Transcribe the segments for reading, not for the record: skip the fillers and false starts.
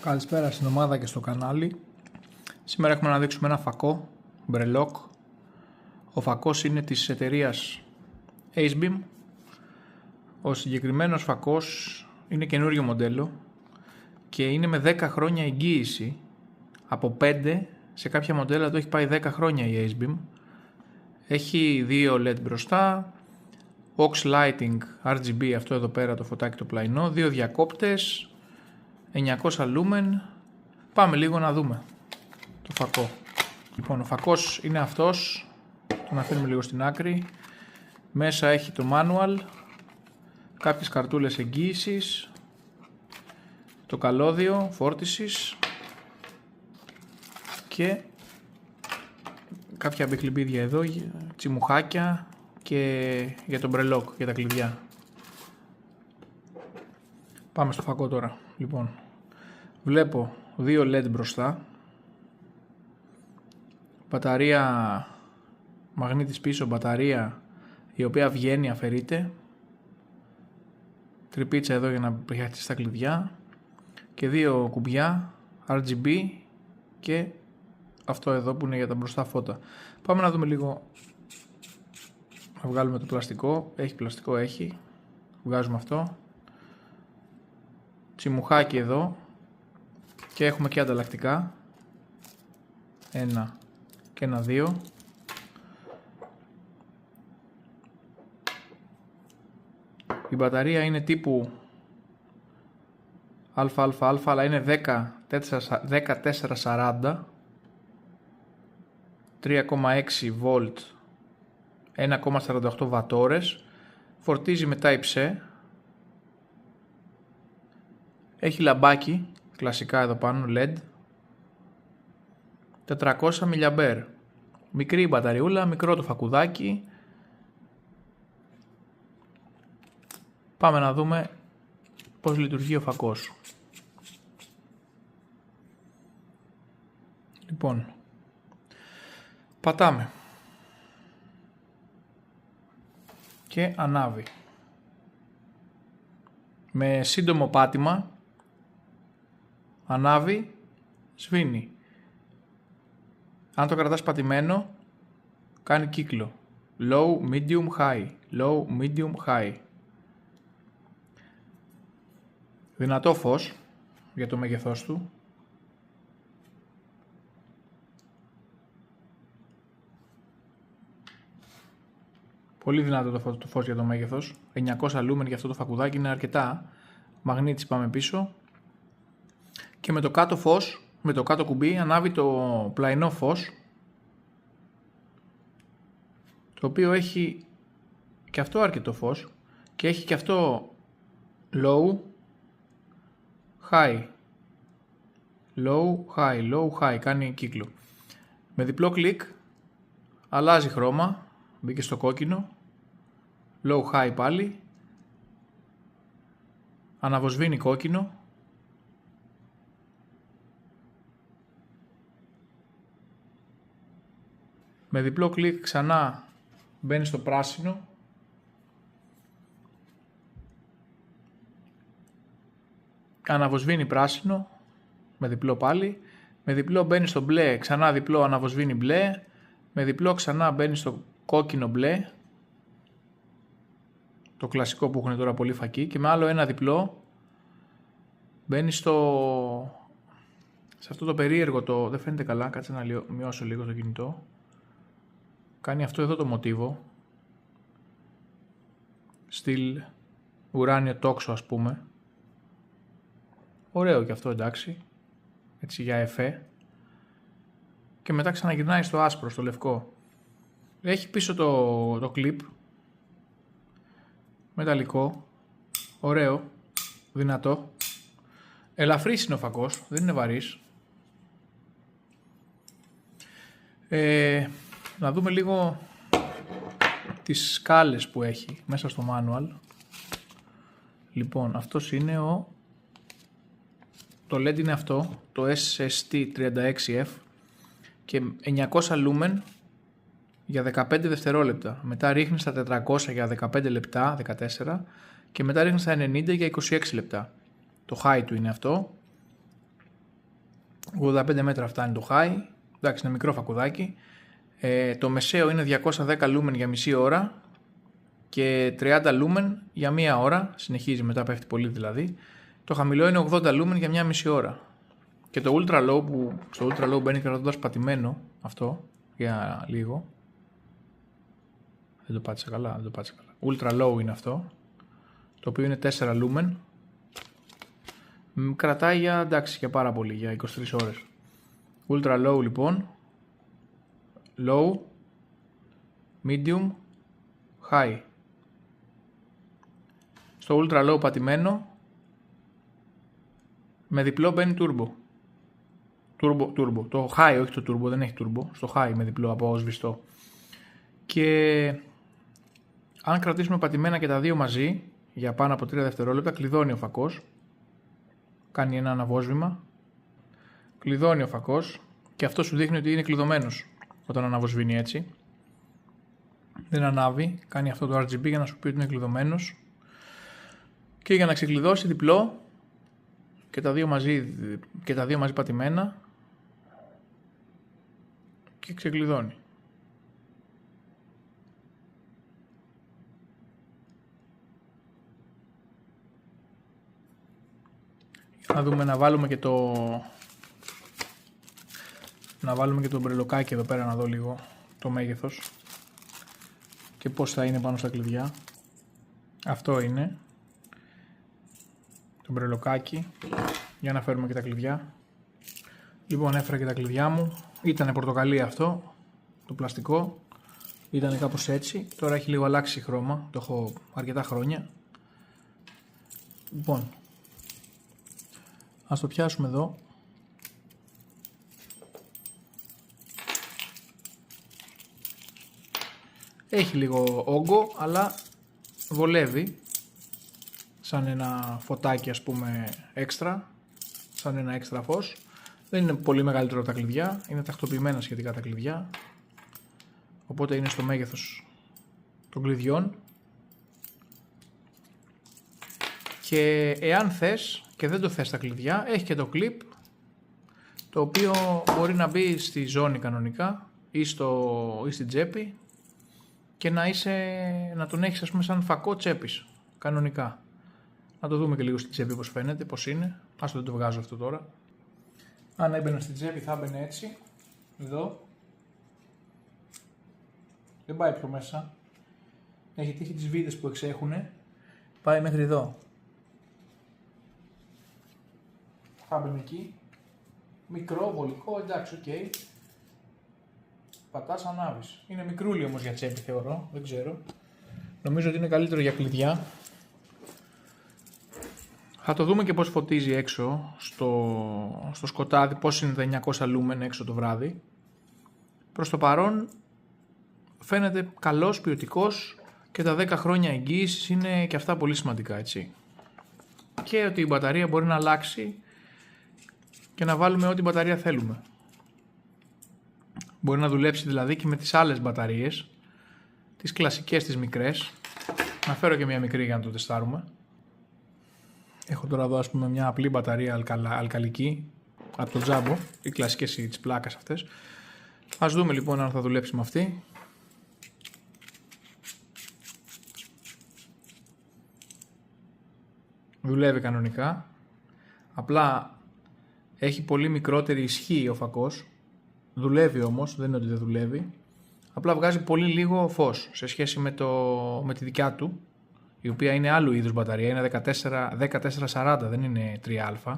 Καλησπέρα στην ομάδα και στο κανάλι. Σήμερα έχουμε να δείξουμε ένα φακό Brelock. Ο φακός είναι της εταιρείας AceBeam. Ο συγκεκριμένος φακός είναι καινούριο μοντέλο και είναι με 10 χρόνια εγγύηση. Από 5 σε κάποια μοντέλα το έχει πάει 10 χρόνια η AceBeam. Έχει 2 LED μπροστά, Aux Lighting RGB, αυτό εδώ πέρα το φωτάκι το πλαϊνό, 2 διακόπτες, 900 lumen. Πάμε λίγο να δούμε το φακό. Λοιπόν, ο φακός είναι αυτός, τον αφήνουμε λίγο στην άκρη. Μέσα έχει το manual, κάποιες καρτούλες εγγύησης, το καλώδιο φόρτισης και κάποια μπιχλιμπίδια εδώ, τσιμουχάκια και για τον Brelock, για τα κλειδιά. Πάμε στο φακό τώρα. Λοιπόν, βλέπω 2 LED μπροστά, μπαταρία μαγνήτης πίσω, μπαταρία η οποία βγαίνει, αφαιρείται, τρυπίτσα εδώ για να πιάσει τα κλειδιά και 2 κουμπιά RGB και αυτό εδώ που είναι για τα μπροστά φώτα. Πάμε να δούμε λίγο, να βγάλουμε το πλαστικό. Έχει πλαστικό, έχει, βγάζουμε αυτό, τσιμουχάκι εδώ και έχουμε και ανταλλακτικά, 1 και 1 2. Η μπαταρία είναι τύπου ΑΑΑ αλλά είναι 1440, 3,6 V, 1,48 βατόρες, φορτίζει με Type-C, έχει λαμπάκι κλασικά εδώ πάνω LED, 400 mAh, μικρή μπαταριούλα, μικρό το φακουδάκι. Πάμε να δούμε πώς λειτουργεί ο φακός. Λοιπόν, πατάμε και ανάβει. Με σύντομο πάτημα ανάβει, σβήνει. Αν το κρατάς πατημένο κάνει κύκλο. Low, medium, high. Low, medium, high. Δυνατό φως για το μέγεθός του. Πολύ δυνατό το φως για το μέγεθος. 900 lumen για αυτό το φακουδάκι είναι αρκετά. Μαγνήτης, πάμε πίσω. Και με το κάτω φως, με το κάτω κουμπί ανάβει το πλαϊνό φως, το οποίο έχει και αυτό αρκετό φως και έχει και αυτό low, high, low, high, low, high, κάνει κύκλο. Με διπλό κλικ αλλάζει χρώμα, μπήκε στο κόκκινο, low, high πάλι, αναβοσβήνει κόκκινο, με διπλό κλικ ξανά μπαίνει στο πράσινο, αναβοσβήνει πράσινο, με διπλό πάλι, με διπλό μπαίνει στο μπλε, ξανά διπλό αναβοσβήνει μπλε, με διπλό ξανά μπαίνει στο κόκκινο μπλε, το κλασικό που έχουν τώρα πολύ φακοί, και με άλλο ένα διπλό μπαίνει σε αυτό το περίεργο, δεν φαίνεται καλά, κάτσε να μειώσω λίγο το κινητό. Κάνει αυτό εδώ το μοτίβο, στυλ ουράνιο τόξο ας πούμε. Ωραίο και αυτό, εντάξει, έτσι για εφέ. Και μετά ξαναγυρνάει στο άσπρο, στο λευκό. Έχει πίσω το κλιπ, μεταλλικό, ωραίο, δυνατό. Ελαφρύς είναι ο φακός, δεν είναι βαρύς. Να δούμε λίγο τις σκάλες που έχει μέσα στο manual. Λοιπόν, αυτός είναι το LED είναι αυτό, το SST36F και 900 lumen για 15 δευτερόλεπτα. Μετά ρίχνει στα 400 για 15 λεπτά, 14, και μετά ρίχνει στα 90 για 26 λεπτά. Το high του είναι αυτό. 85 μέτρα φτάνει το high. Εντάξει, είναι μικρό φακουδάκι. Το μεσαίο είναι 210 lumen για μισή ώρα και 30 lumen για μία ώρα. Συνεχίζει, μετά πέφτει πολύ δηλαδή. Το χαμηλό είναι 80 lumen για μία μισή ώρα. Και το ultra low, που στο ultra low μπαίνει κρατώντας πατημένο αυτό για λίγο. Δεν το πάτησα καλά, Ultra low είναι αυτό, το οποίο είναι 4 lumen. Κρατάει για, εντάξει, για πάρα πολύ, για 23 ώρες. Ultra low λοιπόν, low, medium, high. Στο ultra low πατημένο, με διπλό μπαίνει turbo. Turbo. Το high, όχι το turbo, δεν έχει turbo. Στο high με διπλό από σβηστό. Και αν κρατήσουμε πατημένα και τα δύο μαζί για πάνω από 3 δευτερόλεπτα, κλειδώνει ο φακός. Κάνει ένα αναβόσβημα. Κλειδώνει ο φακός και αυτό σου δείχνει ότι είναι κλειδωμένος όταν αναβοσβήνει έτσι. Δεν ανάβει, κάνει αυτό το RGB για να σου πει ότι είναι κλειδωμένος. Και για να ξεκλειδώσει διπλό και τα δύο μαζί πατημένα και ξεκλειδώνει. Να δούμε, να βάλουμε και το μπρελοκάκι εδώ πέρα, να δω λίγο το μέγεθος και πώς θα είναι πάνω στα κλειδιά. Αυτό είναι το μπρελοκάκι. Για να φέρουμε και τα κλειδιά. Λοιπόν, έφερα και τα κλειδιά μου. Ήτανε πορτοκαλί αυτό, το πλαστικό. Ήτανε κάπως έτσι. Τώρα έχει λίγο αλλάξει χρώμα. Το έχω αρκετά χρόνια. Λοιπόν, ας το πιάσουμε εδώ. Έχει λίγο όγκο, αλλά βολεύει. Σαν ένα φωτάκι, ας πούμε, έξτρα. Σαν ένα έξτρα φως. Δεν είναι πολύ μεγαλύτερο από τα κλειδιά. Είναι τακτοποιημένα σχετικά τα κλειδιά. Οπότε είναι στο μέγεθος των κλειδιών. Και εάν θες και δεν το θες τα κλειδιά, έχει και το κλιπ, το οποίο μπορεί να μπει στη ζώνη κανονικά ή στην τσέπη και να τον έχεις, ας πούμε, σαν φακό τσέπης κανονικά. Να το δούμε και λίγο στην τσέπη πώς φαίνεται, πώς είναι. Ας δεν το βγάζω αυτό τώρα. Αν έμπαινε στην τσέπη θα έμπαινε έτσι, εδώ. Δεν πάει πιο μέσα. Έχει τύχει τις βίδες που εξέχουνε. Πάει μέχρι εδώ. Θα έμπαινε εκεί. Μικρό, βολικό, εντάξει, οκ. Πατάς, ανάβεις. Είναι μικρούλι όμως για τσέπη, θεωρώ. Δεν ξέρω. Νομίζω ότι είναι καλύτερο για κλειδιά. Θα το δούμε και πώς φωτίζει έξω στο σκοτάδι, πώς είναι τα 900 lumen έξω το βράδυ. Προς το παρόν φαίνεται καλός, ποιοτικός και τα 10 χρόνια εγγύησης είναι και αυτά πολύ σημαντικά, έτσι. Και ότι η μπαταρία μπορεί να αλλάξει και να βάλουμε ό,τι μπαταρία θέλουμε. Μπορεί να δουλέψει δηλαδή και με τις άλλες μπαταρίες, τις κλασικές, τις μικρές. Να φέρω και μια μικρή για να το τεστάρουμε. Έχω τώρα εδώ, ας πούμε, μια απλή μπαταρία αλκαλική από το Jumbo, οι κλασικές της πλάκας αυτές. Ας δούμε λοιπόν αν θα δουλέψει με αυτή. Δουλεύει κανονικά. Απλά έχει πολύ μικρότερη ισχύ ο φακός. Δουλεύει όμως, δεν είναι ότι δεν δουλεύει. Απλά βγάζει πολύ λίγο φως σε σχέση με τη δικιά του, η οποία είναι άλλου είδους μπαταρία, είναι 1440, δεν είναι 3α.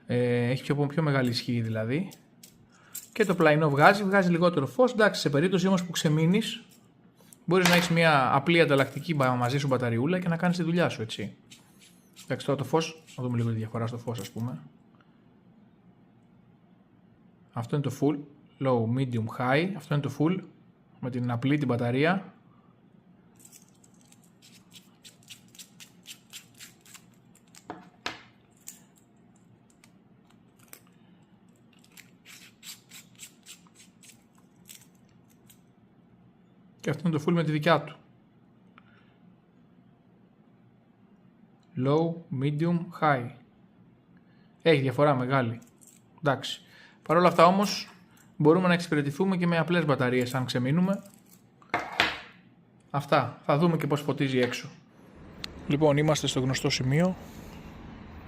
Έχει πιο μεγάλη ισχύ δηλαδή. Και το πλαϊνό βγάζει λιγότερο φως. Εντάξει, σε περίπτωση όμως που ξεμείνεις, μπορείς να έχεις μια απλή ανταλλακτική μαζί σου μπαταριούλα και να κάνεις τη δουλειά σου, έτσι. Εντάξει, τώρα το φως, να δούμε λίγο τη διαφορά στο φως, ας πούμε. Αυτό είναι το full, low, medium, high. Αυτό είναι το full, με την απλή την μπαταρία. Και αυτό είναι το full με τη δικιά του. Low, medium, high. Έχει διαφορά μεγάλη. Εντάξει. Παρ' όλα αυτά όμως μπορούμε να εξυπηρετηθούμε και με απλές μπαταρίες αν ξεμείνουμε. Αυτά. Θα δούμε και πώς φωτίζει έξω. Λοιπόν, είμαστε στο γνωστό σημείο.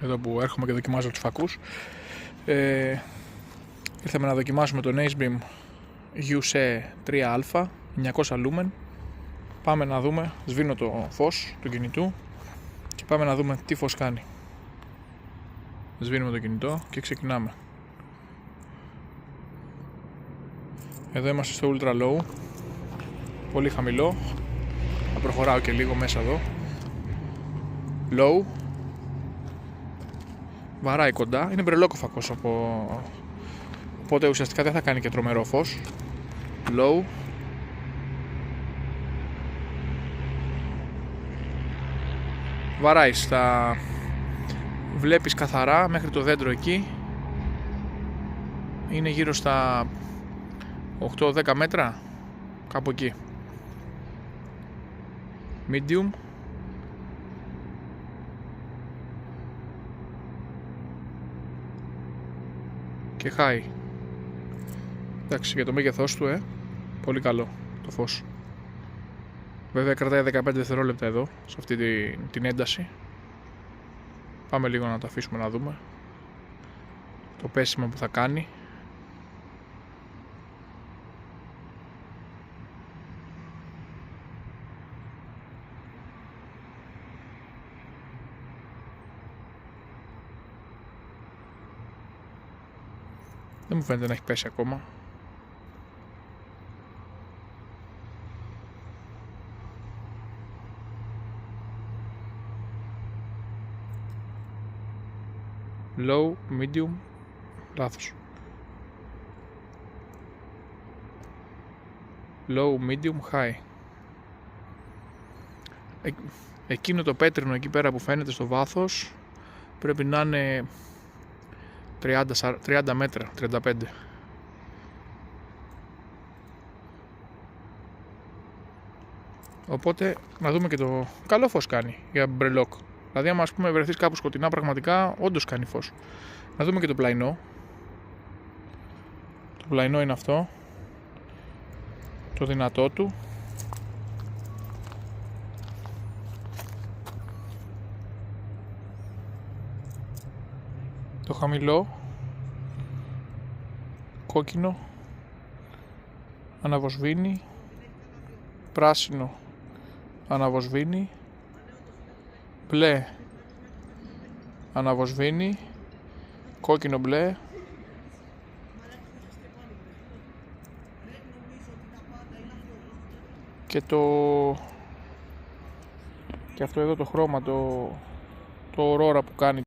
Εδώ που έρχομαι και δοκιμάζω τους φακούς. Ήρθαμε να δοκιμάσουμε τον AceBeam UC 3α 900 lumen. Πάμε να δούμε, σβήνω το φως του κινητού και πάμε να δούμε τι φως κάνει. Σβήνουμε το κινητό και ξεκινάμε. Εδώ είμαστε στο Ultra Low, πολύ χαμηλό. Θα προχωράω και λίγο μέσα εδώ. Low. Βαράει κοντά, είναι μπρελόκο φακός, οπότε ουσιαστικά δεν θα κάνει και τρομερό φως. Low. Βαράει, βλέπεις καθαρά μέχρι το δέντρο εκεί. Είναι γύρω στα 8-10 μέτρα, κάπου εκεί. Medium. Και high. Εντάξει, για το μέγεθός του, πολύ καλό το φως. Βέβαια κρατάει 15 δευτερόλεπτα εδώ, σε αυτή την ένταση. Πάμε λίγο να το αφήσουμε να δούμε το πέσιμο που θα κάνει. Δεν μου φαίνεται να έχει πέσει ακόμα. Low, medium, λάθος. Low, medium, high. Εκείνο το πέτρινο εκεί πέρα που φαίνεται στο βάθος πρέπει να είναι 30 μέτρα, 35. Οπότε να δούμε και το καλό φως κάνει για μπρελόκ. Δηλαδή άμα, ας πούμε, βρεθείς κάπου σκοτεινά, πραγματικά όντως κάνει φως. Να δούμε και το πλαϊνό. Το πλαϊνό είναι αυτό, το δυνατό του. Το χαμηλό, κόκκινο, αναβοσβήνει, πράσινο, αναβοσβήνει, μπλε, αναβοσβήνει, κόκκινο μπλε, και αυτό εδώ το χρώμα, το Aurora που κάνει